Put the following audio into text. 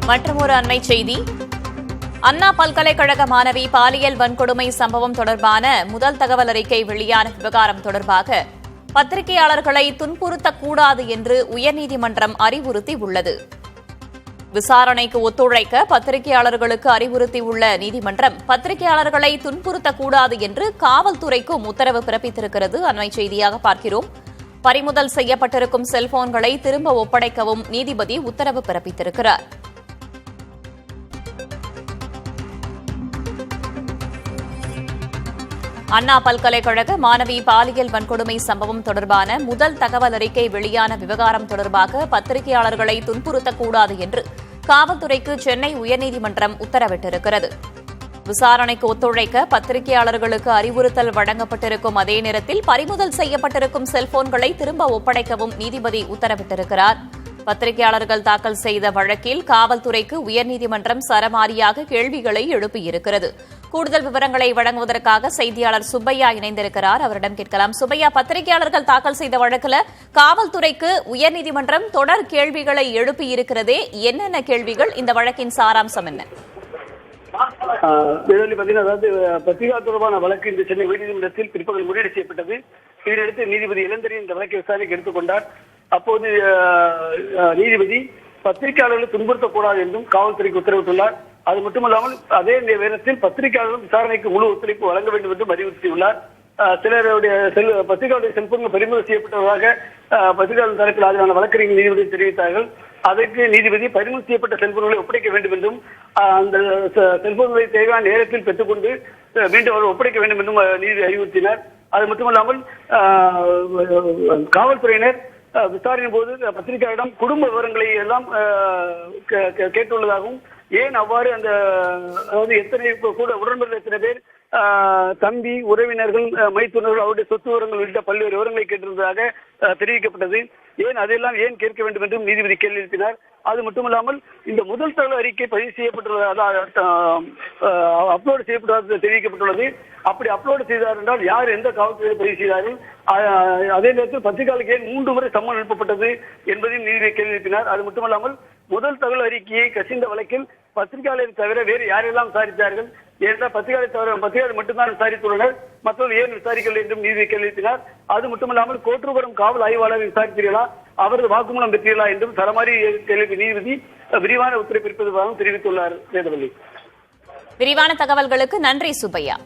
மற்றொரு அண்மை செய்தி. அண்ணா பல்கலைக்கழக மாணவி பாலியல் வன்கொடுமை சம்பவம் தொடர்பான முதல் தகவல் அறிக்கை வெளியான விவகாரம் தொடர்பாக பத்திரிகையாளர்களை துன்புறுத்தக்கூடாது என்று உயர்நீதிமன்றம் அறிவுறுத்தியுள்ளது. விசாரணைக்கு ஒத்துழைக்க பத்திரிகையாளர்களுக்கு அறிவுறுத்தியுள்ள நீதிமன்றம் பத்திரிகையாளர்களை துன்புறுத்தக்கூடாது என்று காவல்துறைக்கும் உத்தரவு பிறப்பித்திருக்கிறது. அண்மை செய்தியாக பார்க்கிறோம். பறிமுதல் செய்யப்பட்டிருக்கும் செல்போன்களை திரும்ப ஒப்படைக்கவும் நீதிபதி உத்தரவு பிறப்பித்திருக்கிறார். அண்ணா பல்கலைக்கழக மாணவி பாலியல் வன்கொடுமை சம்பவம் தொடர்பான முதல் தகவல் அறிக்கை வெளியான விவகாரம் தொடர்பாக பத்திரிகையாளர்களை துன்புறுத்தக்கூடாது என்று காவல்துறைக்கு சென்னை உயர்நீதிமன்றம் உத்தரவிட்டிருக்கிறது. விசாரணைக்கு ஒத்துழைக்க பத்திரிகையாளர்களுக்கு அறிவுறுத்தல் வழங்கப்பட்டிருக்கும் அதே நேரத்தில் பறிமுதல் செய்யப்பட்டிருக்கும் செல்போன்களை திரும்ப ஒப்படைக்கவும் நீதிபதி உத்தரவிட்டிருக்கிறார். பத்திரிகையாளர்கள் தாக்கல் செய்த வழக்கில் காவல்துறைக்கு உயர்நீதிமன்றம் சரமாரியாக கேள்விகளை எழுப்பியிருக்கிறது. கூடுதல் விவரங்களை வழங்குவதற்காக செய்தியாளர் சுப்பையா இணைந்திருக்கிறார். அவரிடம் கேட்கலாம். சுப்பையா, பத்திரிகையாளர்கள் தாக்கல் செய்த வழக்கில் காவல்துறைக்கு உயர்நீதிமன்றம் தொடர் கேள்விகளை எழுப்பியிருக்கிறதே, என்னென்ன கேள்விகள்? இந்த வழக்கின் சாராம்சம் என்ன? அதாவது பத்திரிகா தொடர்பான வழக்கு இந்த சென்னை உயர்நீதிமன்றத்தில் பிற்பகல் முறையீடு செய்யப்பட்டது. இதையடுத்து நீதிபதி இளந்தரி இந்த வழக்கை விசாரணைக்கு எடுத்துக்கொண்டார். அப்போது நீதிபதி பத்திரிகையாளர்களை துன்புறுத்தக்கூடாது என்றும் காவல்துறைக்கு உத்தரவிட்டுள்ளார். அது மட்டுமல்லாமல் அதே நேரத்தில் பத்திரிகையாளர்கள் விசாரணைக்கு முழு ஒத்துழைப்பு வழங்க வேண்டும் என்றும் அறிவுறுத்தியுள்ளார். சிலருடைய பத்திரிகையாளருடைய செல்போன்கள் பறிமுதல் செய்யப்பட்டதாக பத்திரிகையாளர் தரப்பில் ஆஜரான வழக்கறிஞர் நீதிபதி தெரிவித்தார்கள். அதற்கு நீதிபதி பறிமுதல் செய்யப்பட்ட செல்போன்களை ஒப்படைக்க வேண்டும் என்றும் அந்த செல்போன்களை தேவையான நேரத்தில் பெற்றுக்கொண்டு மீண்டும் அவர் ஒப்படைக்க வேண்டும் என்றும் நீதிபதி அறிவுறுத்தினார். அது மட்டுமல்லாமல் காவல்துறையினர் விசாரணையின் போது பத்திரிகையாளரிடம் குடும்ப விவரங்களை எல்லாம் கேட்டுள்ளதாகவும், ஏன் அவ்வாறு அந்த அதாவது எத்தனை கூட உடன்பிறந்த எத்தனை பேர், தம்பி, உறவினர்கள், மைத்துனர்கள், அவருடைய சொத்து விவரங்கள் உள்ளிட்ட பல்வேறு விவரங்களை கேட்டிருந்ததாக தெரிவிக்கப்பட்டது. அதையெல்லாம் ஏன் கேட்க வேண்டும் என்றும் நீதிபதி கேள்வி எழுப்பினார். அது மட்டுமல்லாமல் இந்த முதல் தகவல் அறிக்கை பதிவு செய்யப்பட்டுள்ளது, அப்லோடு செய்யப்பட்டதாக தெரிவிக்கப்பட்டுள்ளது. அப்படி அப்லோடு செய்தார் என்றால் யார் எந்த காவல்துறையை பதிவு செய்தார்கள்? அதே நேரத்தில் பத்திரிகையாளருக்கு ஏன் 3 முறை சம்மன் அனுப்பப்பட்டது என்பதையும் நீதிபதி கேள்வி எழுப்பினார். அது மட்டுமல்லாமல் முதல் தகவல் அறிக்கையை கசிந்த வழக்கில் பத்திரிகையாளரை தவிர வேறு யாரெல்லாம் விசாரித்தார்கள்? ஏனென்றால் பத்திரிகையாளர் மட்டும்தான் விசாரித்துள்ளனர், மற்றவர்கள் ஏன் விசாரிக்கவில்லை என்றும் நீதிபதி கேள்வி எழுப்பினார். அது மட்டுமல்லாமல் கோட்டூர்புரம் காவல் ஆய்வாளர் விசாரித்தீர்களா, அவரது வாக்குமூலம் பெற்றீர்களா என்றும் சரமாரி கேள்வி நீதிபதி விரிவான உத்தரவு பிறப்பிப்பதாகவும் தெரிவித்துள்ளார். விரிவான தகவல்களுக்கு நன்றி சுப்பையா.